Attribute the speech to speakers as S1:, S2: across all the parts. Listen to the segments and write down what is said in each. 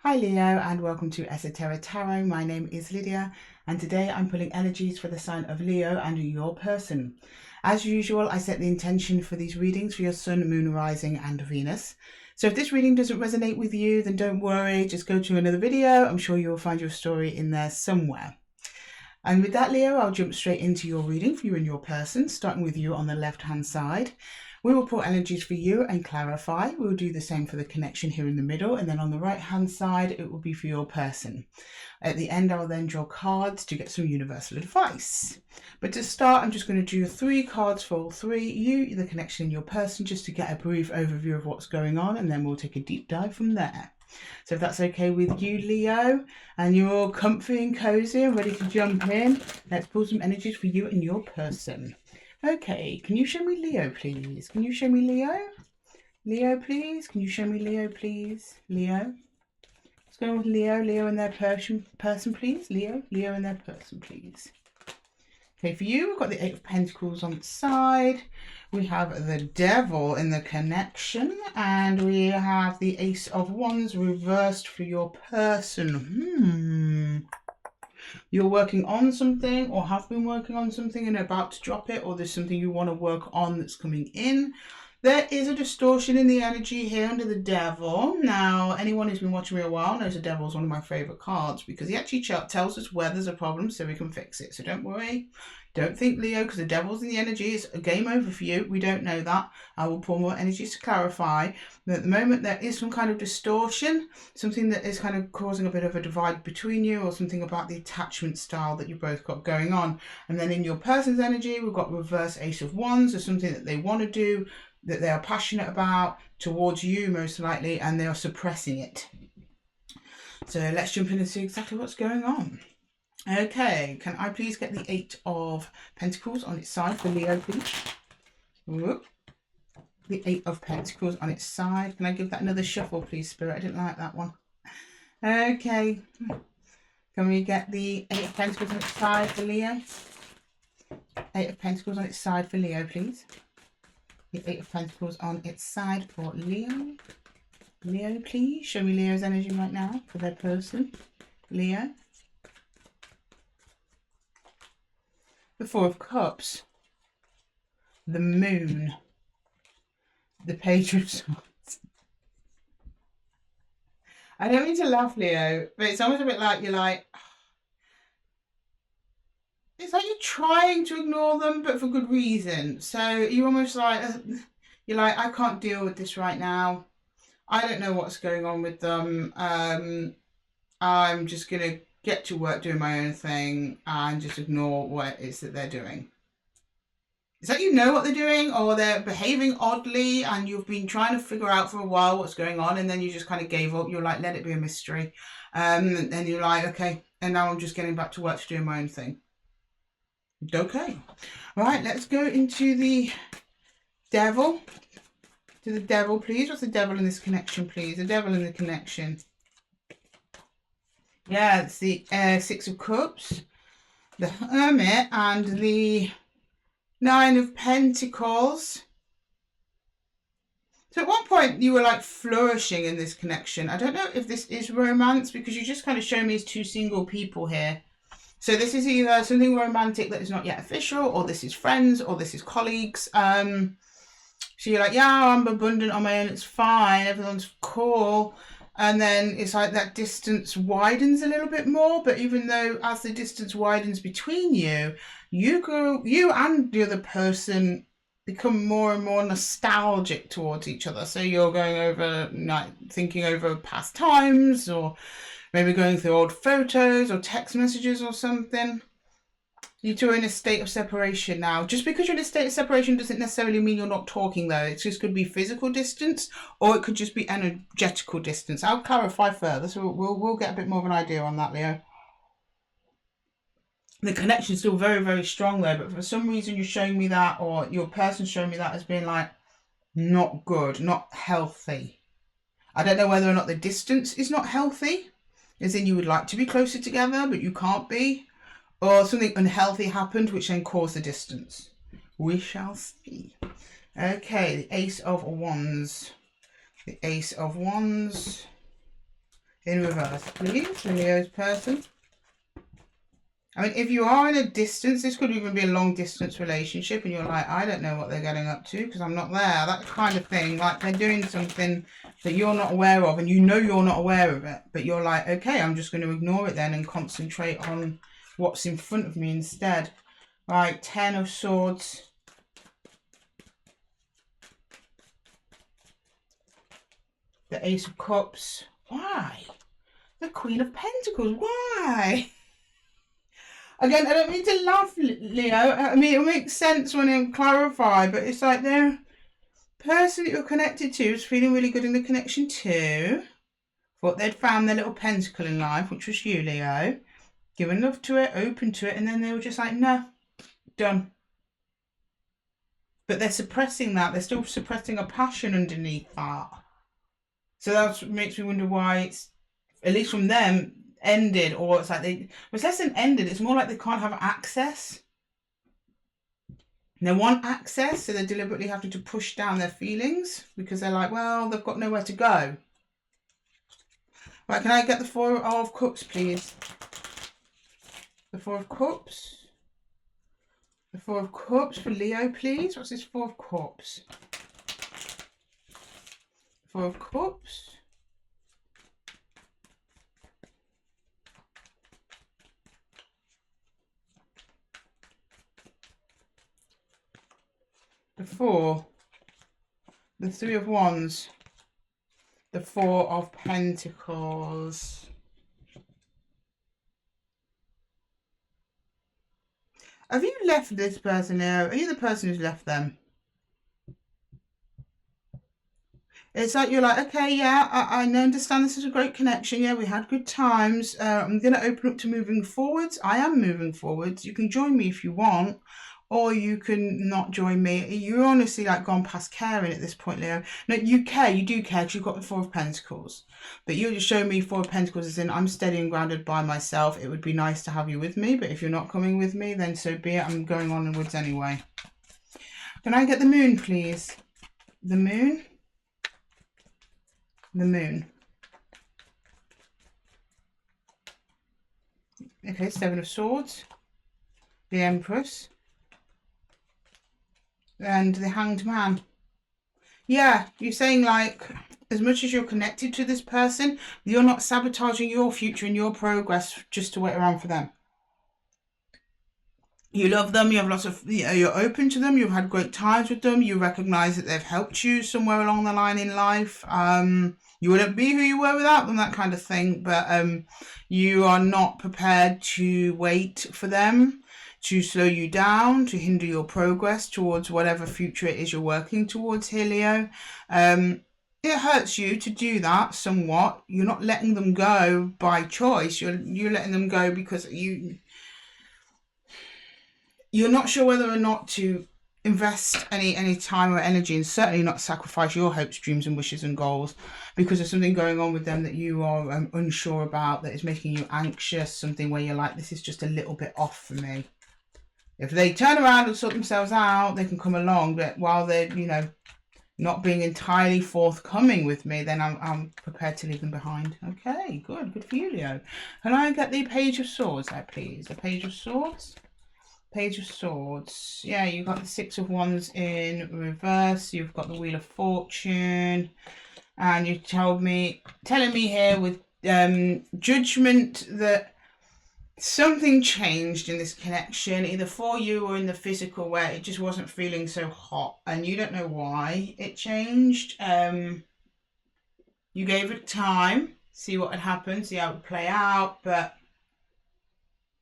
S1: Hi Leo, and welcome to Esotera Tarot. My name is Lydia, and today I'm pulling energies for the sign of Leo and your person. As usual, I set the intention for these readings for your Sun, Moon, Rising and Venus. So if this reading doesn't resonate with you, then don't worry, just go to another video. I'm sure you'll find your story in there somewhere. And with that, Leo, I'll jump straight into your reading for you and your person, starting with you on the left-hand side. We will pull energies for you and clarify. We'll do the same for the connection here in the middle, and then on the right-hand side, it will be for your person. At the end, I'll then draw cards to get some universal advice. But to start, I'm just going to do 3 cards for all 3, you, the connection, and your person, just to get a brief overview of what's going on, and then we'll take a deep dive from there. So if that's okay with you, Leo, and you're all comfy and cozy and ready to jump in, let's pull some energies for you and your person. Okay, can you show me Leo, please? Can you show me Leo? Leo, please? Can you show me Leo, please? Leo? What's going on with Leo? Leo and their person, please? Leo? Leo and their person, please. Okay, for you, we've got the 8 of Pentacles on its side. We have the Devil in the connection. And we have the Ace of Wands reversed for your person. You're working on something or have been working on something and about to drop it, or there's something you want to work on that's coming in. There is a distortion in the energy here under the Devil. Now, anyone who's been watching me a while knows the Devil is one of my favourite cards because he actually tells us where there's a problem so we can fix it. So don't worry. Don't think, Leo, because the Devil's in the energy. It's a game over for you. We don't know that. I will pull more energies to clarify. But at the moment, there is some kind of distortion, something that is kind of causing a bit of a divide between you, or something about the attachment style that you both got going on. And then in your person's energy, we've got reverse Ace of Wands, or something that they want to do, that they are passionate about towards you most likely, and they are suppressing it. So let's jump in and see exactly what's going on. Okay, can I please get the 8 of Pentacles on its side for Leo, please? Whoop. The 8 of Pentacles on its side. Can I give that another shuffle, please, Spirit? I didn't like that one. Okay. Can we get the 8 of Pentacles on its side for Leo? 8 of Pentacles on its side for Leo, please. The 8 of Pentacles on its side for Leo. Leo, please. Show me Leo's energy right now for their person. Leo. The 4 of Cups. The Moon. The Page of Swords. I don't mean to laugh, Leo, but it's almost a bit like you're like... It's like you're trying to ignore them, but for good reason. So you're almost like... You're like, I can't deal with this right now. I don't know what's going on with them. I'm just going to get to work doing my own thing and just ignore what it is that they're doing. It's like you know what they're doing, or they're behaving oddly and you've been trying to figure out for a while what's going on, and then you just kind of gave up. You're like, let it be a mystery. And you're like, okay, and now I'm just getting back to work to doing my own thing. Okay. All right, let's go into the Devil. To the Devil, please. What's the Devil in this connection, please? The Devil in the connection. Yeah, it's the 6 of Cups, the Hermit, and the 9 of Pentacles. So at one point you were like flourishing in this connection. I don't know if this is romance, because you just kind of show me as 2 single people here. So this is either something romantic that is not yet official, or this is friends, or this is colleagues. So you're like, yeah, I'm abundant on my own, it's fine, everyone's cool. And then it's like that distance widens a little bit more. But even though as the distance widens between you, you and the other person become more and more nostalgic towards each other. So you're going over, like, thinking over past times, or maybe going through old photos or text messages or something. You two are in a state of separation now. Just because you're in a state of separation doesn't necessarily mean you're not talking, though. It just could be physical distance, or it could just be energetical distance. I'll clarify further, so we'll get a bit more of an idea on that, Leo. The connection's still very, very strong, though, but for some reason you're showing me that, or your person's showing me that as being like not good, not healthy. I don't know whether or not the distance is not healthy, as in you would like to be closer together, but you can't be. Or something unhealthy happened, which then caused the distance. We shall see. Okay, the Ace of Wands. The Ace of Wands. in reverse, please, Leo's person. I mean, if you are in a distance, this could even be a long distance relationship and you're like, I don't know what they're getting up to because I'm not there. That kind of thing. Like they're doing something that you're not aware of and you know you're not aware of it. But you're like, okay, I'm just going to ignore it then and concentrate on what's in front of me instead. Right, 10 of Swords. The Ace of Cups. Why? The Queen of Pentacles. Why? Again, I don't mean to laugh, Leo. I mean, it makes sense when I clarify, but it's like the person that you're connected to is feeling really good in the connection too. Thought they'd found their little pentacle in life, which was you, Leo. Given love to it, open to it, and then they were just like, no, done. But they're suppressing that. They're still suppressing a passion underneath that. So that makes me wonder why it's, at least from them, ended, or it's like it's less than ended, it's more like they can't have access. And they want access, so they're deliberately having to push down their feelings because they're like, well, they've got nowhere to go. Right, can I get the Four of Cups, please? The Four of Cups. The Four of Cups for Leo, please. What's this Four of Cups? Four of Cups. The Four. The Three of Wands. The Four of Pentacles. Have you left this person here? Are you the person who's left them? It's like you're like, okay, yeah, I understand this is a great connection. Yeah, we had good times. I'm going to open up to moving forwards. I am moving forwards. You can join me if you want, or you can not join me. You're honestly like gone past caring at this point, Leo. No, you care. You do care because you've got the Four of Pentacles. But you're just showing me Four of Pentacles as in I'm steady and grounded by myself. It would be nice to have you with me, but if you're not coming with me, then so be it. I'm going onwards anyway. Can I get the Moon, please? The Moon? The Moon. Okay, Seven of Swords. The Empress. And the Hanged Man. Yeah, you're saying like, as much as you're connected to this person, you're not sabotaging your future and your progress just to wait around for them. You love them, you have lots of, you're open to them, you've had great times with them, you recognize that they've helped you somewhere along the line in life. You wouldn't be who you were without them, that kind of thing, but you are not prepared to wait for them to slow you down, to hinder your progress towards whatever future it is you're working towards here, Leo. It hurts you to do that somewhat. You're not letting them go by choice. You're letting them go because you're not sure whether or not to invest any time or energy, and certainly not sacrifice your hopes, dreams and wishes and goals because of something going on with them that you are unsure about, that is making you anxious, something where you're like, this is just a little bit off for me. If they turn around and sort themselves out, they can come along, but while they're, not being entirely forthcoming with me, then I'm prepared to leave them behind. Okay, good for you, Leo. Can I get the Page of Swords there, please? The Page of Swords? Page of Swords. Yeah, you've got the Six of Wands in reverse. You've got the Wheel of Fortune. And you telling me here with judgment that something changed in this connection, either for you or in the physical, where it just wasn't feeling so hot. And you don't know why it changed. You gave it time, see what had happened, see how it would play out, but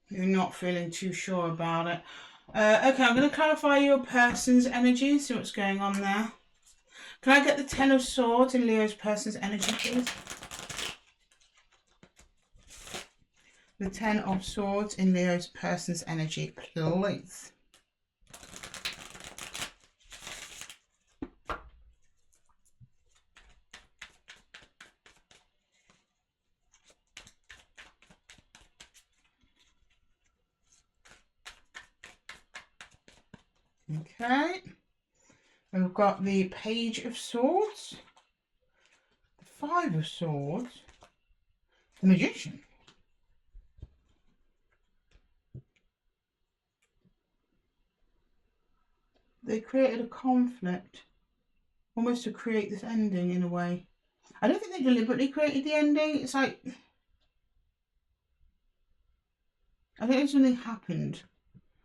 S1: you're not feeling too sure about it. Okay, I'm going to clarify your person's energy, see what's going on there. Can I get the Ten of Swords in Leo's person's energy, please? The Ten of Swords in Leo's person's energy, please. Okay. We've got the Page of Swords, the Five of Swords, The Magician. They created a conflict, almost to create this ending in a way. I don't think they deliberately created the ending. It's like, I think something happened,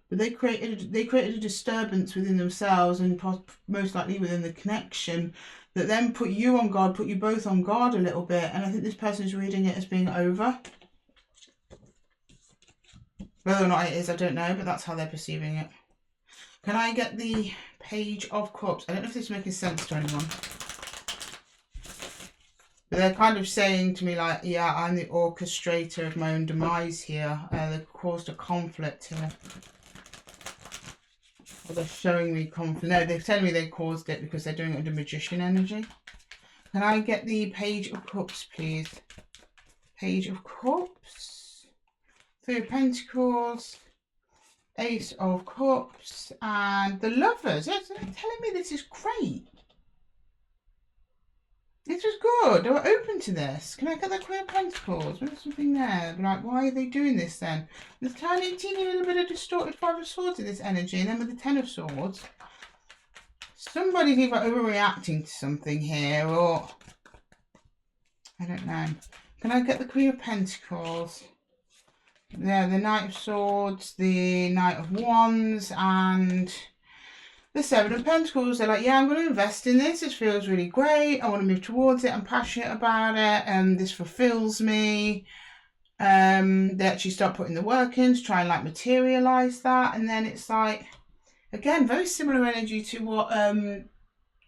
S1: but they created a disturbance within themselves, and most likely within the connection, that then put you on guard, put you both on guard a little bit. And I think this person's reading it as being over. Whether or not it is, I don't know, but that's how they're perceiving it. Can I get the Page of Cups? I don't know if this is making sense to anyone. But they're kind of saying to me like, yeah, I'm the orchestrator of my own demise here. They've caused a conflict here. Or they're showing me conflict. No, they're telling me they caused it because they're doing it under Magician energy. Can I get the Page of Cups, please? Page of Cups. Three of Pentacles. Ace of Cups. And the Lovers. They're telling me this is great. This was good. They were open to this. Can I get the Queen of Pentacles? There's something there. Like, why are they doing this then? There's a tiny, teeny little bit of distorted Five of Swords in this energy. And then with the Ten of Swords, somebody's either overreacting to something here or... I don't know. Can I get the Queen of Pentacles? Yeah, the Knight of Swords, the Knight of Wands, and... the Seven of Pentacles. They're like, yeah, I'm going to invest in this. This feels really great. I want to move towards it. I'm passionate about it. This fulfills me. They actually start putting the work in to try and like materialize that. And then it's like, again, very similar energy to what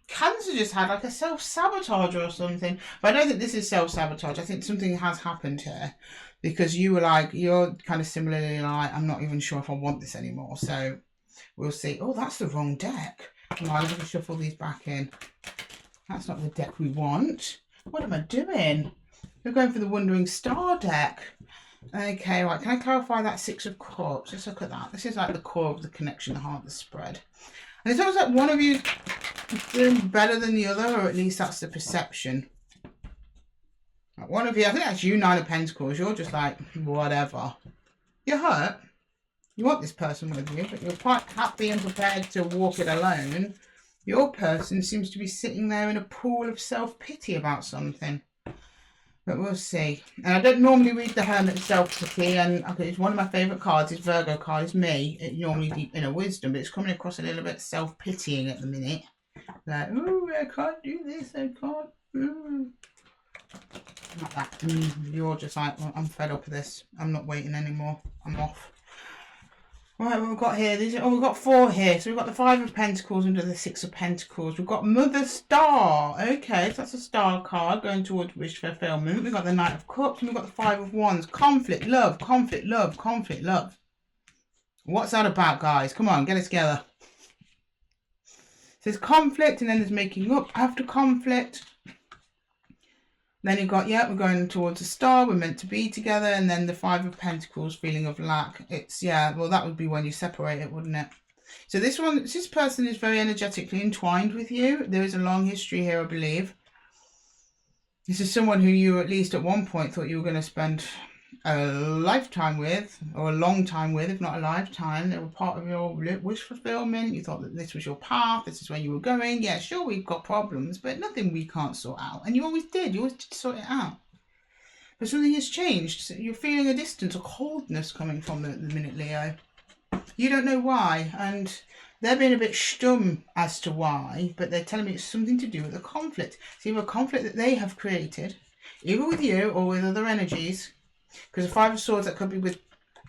S1: Cancer just had, like a self-sabotage or something. But I don't think this is self-sabotage. I think something has happened here because you were like, you're kind of similarly like, I'm not even sure if I want this anymore. So we'll see. Oh, that's the wrong deck. Right, I'm going to shuffle these back in. That's not the deck we want. What am I doing? We're going for the Wandering Star deck. Okay, right. Can I clarify that Six of Cups? Let's look at that. This is like the core of the connection, the heart, the spread. And it's almost like one of you is doing better than the other, or at least that's the perception. Like one of you, I think that's you, Nine of Pentacles. You're just like, whatever. You're hurt. You want this person with you, but you're quite happy and prepared to walk it alone. Your person seems to be sitting there in a pool of self-pity about something. But we'll see. And I don't normally read the Hermit self-pity, and okay, it's one of my favourite cards. It's Virgo card. It's me. It's normally deep inner wisdom, but it's coming across a little bit self-pitying at the minute. Like, oh, I can't do this. I can't. Not that. You're just like, well, I'm fed up with this. I'm not waiting anymore. I'm off. Right, what we've got here, we've got four here. So we've got the Five of Pentacles under the Six of Pentacles. We've got Mother Star. Okay, so that's a star card going towards wish fulfillment. We've got the Knight of Cups and we've got the Five of Wands. Conflict, love, conflict, love, conflict, love. What's that about, guys? Come on, get it together. So there's conflict and then there's making up after conflict. Then you've got, yeah, we're going towards a star, we're meant to be together, and then the Five of Pentacles, feeling of lack. It's, yeah, well, that would be when you separate it, wouldn't it? So this person is very energetically entwined with you. There is a long history here, I believe. This is someone who you at least at one point thought you were going to spend a lifetime with, or a long time with, if not a lifetime. They were part of your wish fulfillment. You thought that this was your path, this is where you were going. Yeah, sure, we've got problems, but nothing we can't sort out. And you always did. You always did sort it out. But something has changed. So you're feeling a distance, a coldness coming from the minute, Leo. You don't know why, and they're being a bit stum as to why, but they're telling me it's something to do with the conflict. It's either a conflict that they have created, either with you or with other energies. Because the Five of Swords, that could be with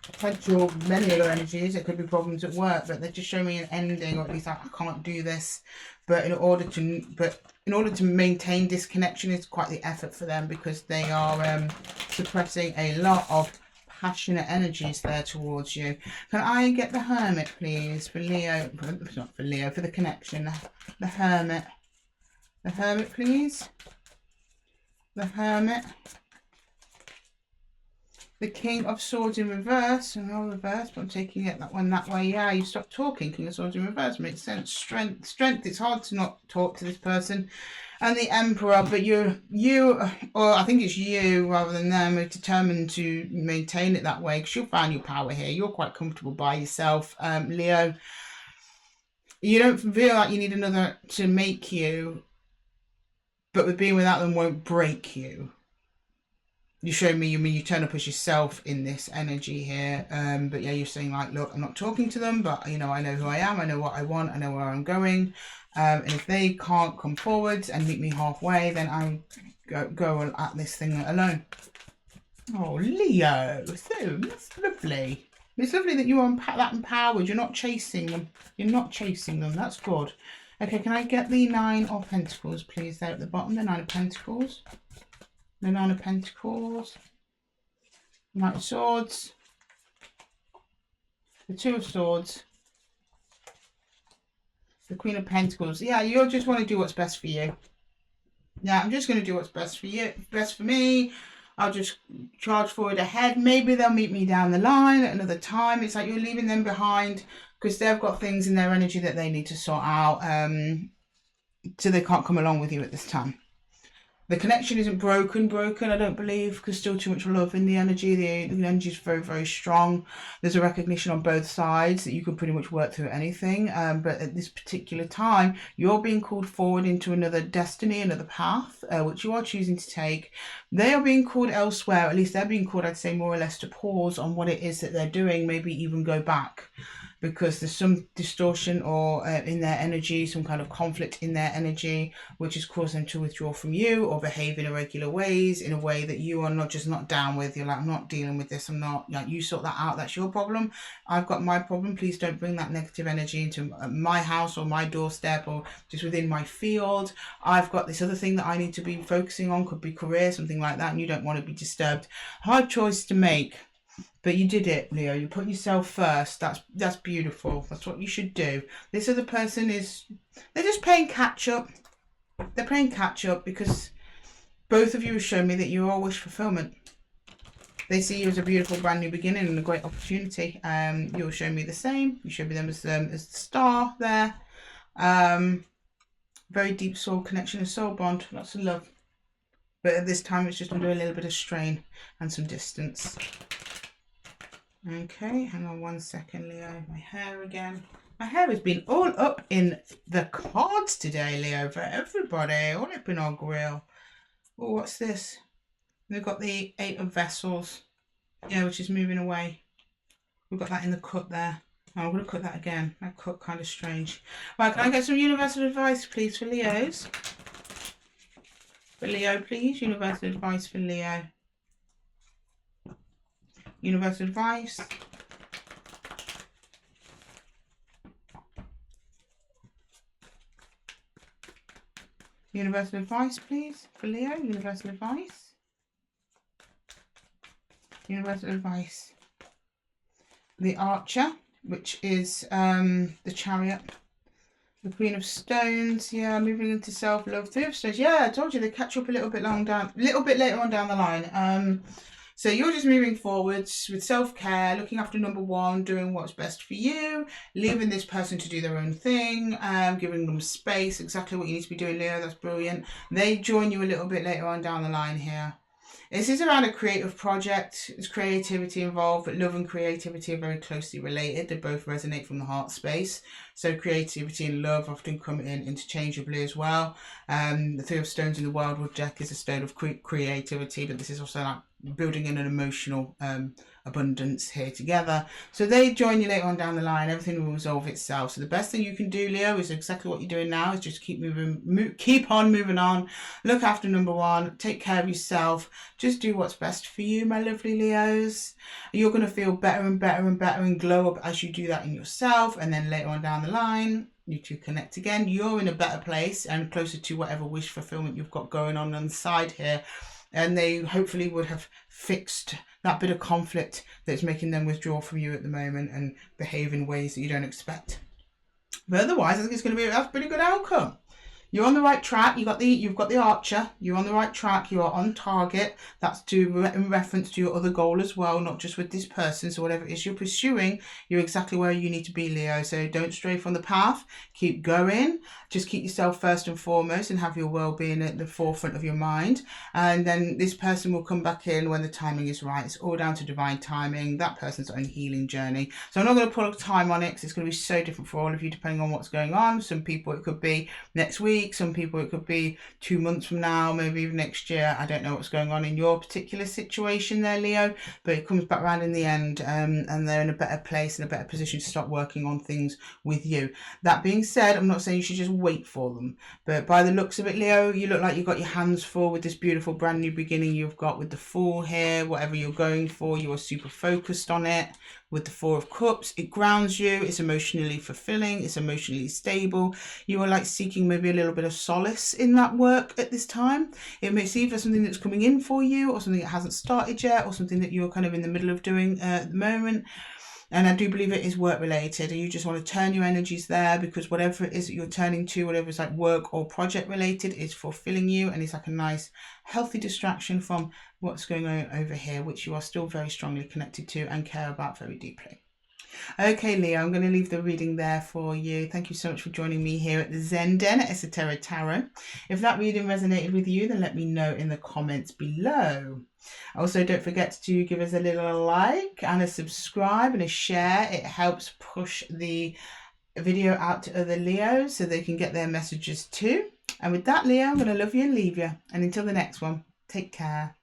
S1: potential many other energies. It could be problems at work, but they're just showing me an ending, or at least like, I can't do this. But in order to maintain this connection is quite the effort for them, because they are suppressing a lot of passionate energies there towards you. Can I get the Hermit, please, for Leo? Not for Leo, for the connection. The Hermit. The Hermit, please. The Hermit. The King of Swords in reverse. Oh, reverse, but I'm taking it that one that way. Yeah, you stopped talking. King of Swords in reverse makes sense. Strength. It's hard to not talk to this person. and the Emperor, but you, or I think it's you rather than them, are determined to maintain it that way because you'll find your power here. You're quite comfortable by yourself, Leo. You don't feel like you need another to make you, but with being without them won't break you. You show me, you turn up as yourself in this energy here, but yeah, you're saying like, look, I'm not talking to them, but you know, I know who I am, I know what I want, I know where I'm going, and if they can't come forwards and meet me halfway, then I'll go at this thing alone. Oh, Leo, so that's lovely. It's lovely that you are that empowered. You're not chasing them. You're not chasing them. That's good. Okay, can I get the 9 of Pentacles, please, there at the bottom? The 9 of Pentacles. The 9 of Pentacles. The Knight of Swords. The 2 of Swords. The Queen of Pentacles. Yeah, you just want to do what's best for you. Yeah, I'm just going to do what's best for you. Best for me. I'll just charge forward ahead. Maybe they'll meet me down the line at another time. It's like you're leaving them behind because they've got things in their energy that they need to sort out. So they can't come along with you at this time. The connection isn't broken, I don't believe, because still too much love in the energy. The energy is very, very strong. There's a recognition on both sides that you can pretty much work through anything. But at this particular time, you're being called forward into another destiny, another path, which you are choosing to take. They are being called elsewhere. At least they're being called, I'd say, more or less to pause on what it is that they're doing, maybe even go back. Because there's some distortion or in their energy, some kind of conflict in their energy, which has caused them to withdraw from you or behave in irregular ways, in a way that you are not down with. You're like, I'm not dealing with this. I'm not, like, you sort that out. That's your problem. I've got my problem. Please don't bring that negative energy into my house or my doorstep or just within my field. I've got this other thing that I need to be focusing on, could be career, something like that, and you don't want to be disturbed. Hard choice to make. But you did it, Leo. You put yourself first. That's beautiful. That's what you should do. This other person they're just playing catch up. They're playing catch up because both of you have shown me that you are wish fulfillment. They see you as a beautiful brand new beginning and a great opportunity. You'll show me the same. You showed me them as the star there. Very deep soul connection, a soul bond, lots of love. But at this time, it's just under a little bit of strain and some distance. Okay, hang on 1 second, Leo. My hair again. My hair has been all up in the cards today, Leo, for everybody. All up in our grill. Oh, what's this? We've got the 8 of Vessels. Yeah, which is moving away. We've got that in the cut there. Oh, I'm going to cut that again. That cut kind of strange. Right, can I get some universal advice, please, for Leos? For Leo, please. Universal advice for Leo. Universal advice. Universal advice, please, for Leo. Universal advice. Universal advice. The Archer, which is the Chariot. The Queen of Stones, yeah, moving into self-love. 3 of Stones, yeah, I told you they catch up a little bit later on down the line. So you're just moving forwards with self-care, looking after number 1, doing what's best for you, leaving this person to do their own thing, giving them space, exactly what you need to be doing, Leo. That's brilliant. They join you a little bit later on down the line here. This is around a creative project. There's creativity involved, but love and creativity are very closely related. They both resonate from the heart space. So creativity and love often come in interchangeably as well. The 3 of Stones in the Wildwood deck is a stone of creativity, but this is also like building in an emotional abundance here together. So they join you later on down the line. Everything will resolve itself. So the best thing you can do, Leo, is exactly what you're doing now, is just keep on moving on. Look after number 1. Take care of yourself. Just do what's best for you, my lovely Leos. You're going to feel better and better and better and glow up as you do that in yourself. And then later on down the line, you two connect again. You're in a better place and closer to whatever wish fulfillment you've got going on the side here. And they hopefully would have fixed that bit of conflict that's making them withdraw from you at the moment and behave in ways that you don't expect. But otherwise, I think it's going to be a pretty good outcome. You're on the right track. You've got the Archer. You're on the right track. You are on target. That's in reference to your other goal as well, not just with this person. So whatever it is you're pursuing, you're exactly where you need to be, Leo. So don't stray from the path. Keep going. Just keep yourself first and foremost and have your well-being at the forefront of your mind. And then this person will come back in when the timing is right. It's all down to divine timing. That person's own healing journey. So I'm not going to put a time on it because it's going to be so different for all of you depending on what's going on. Some people it could be next week. Some people it could be 2 months from now, maybe even next year. I don't know what's going on in your particular situation there, Leo, but it comes back around in the end, and they're in a better place, in a better position to start working on things with you. That being said, I'm not saying you should just wait for them, but by the looks of it, Leo, you look like you've got your hands full with this beautiful brand new beginning you've got with the Fool here. Whatever you're going for, you are super focused on it. With the Four of Cups, it grounds you, it's emotionally fulfilling, it's emotionally stable. You are like seeking maybe a little bit of solace in that work at this time. It may see either something that's coming in for you or something that hasn't started yet or something that you're kind of in the middle of doing at the moment. And I do believe it is work related, and you just want to turn your energies there because whatever it is that you're turning to, whatever is like work or project related, is fulfilling you, and it's like a nice healthy distraction from what's going on over here, which you are still very strongly connected to and care about very deeply. Okay, Leo, I'm going to leave the reading there for you. Thank you so much for joining me here at the Zen Den at Esotera Tarot. If that reading resonated with you, then let me know in the comments below. Also, don't forget to give us a little like and a subscribe and a share. It helps push the video out to other Leos so they can get their messages too. And with that, Leo, I'm going to love you and leave you. And until the next one, take care.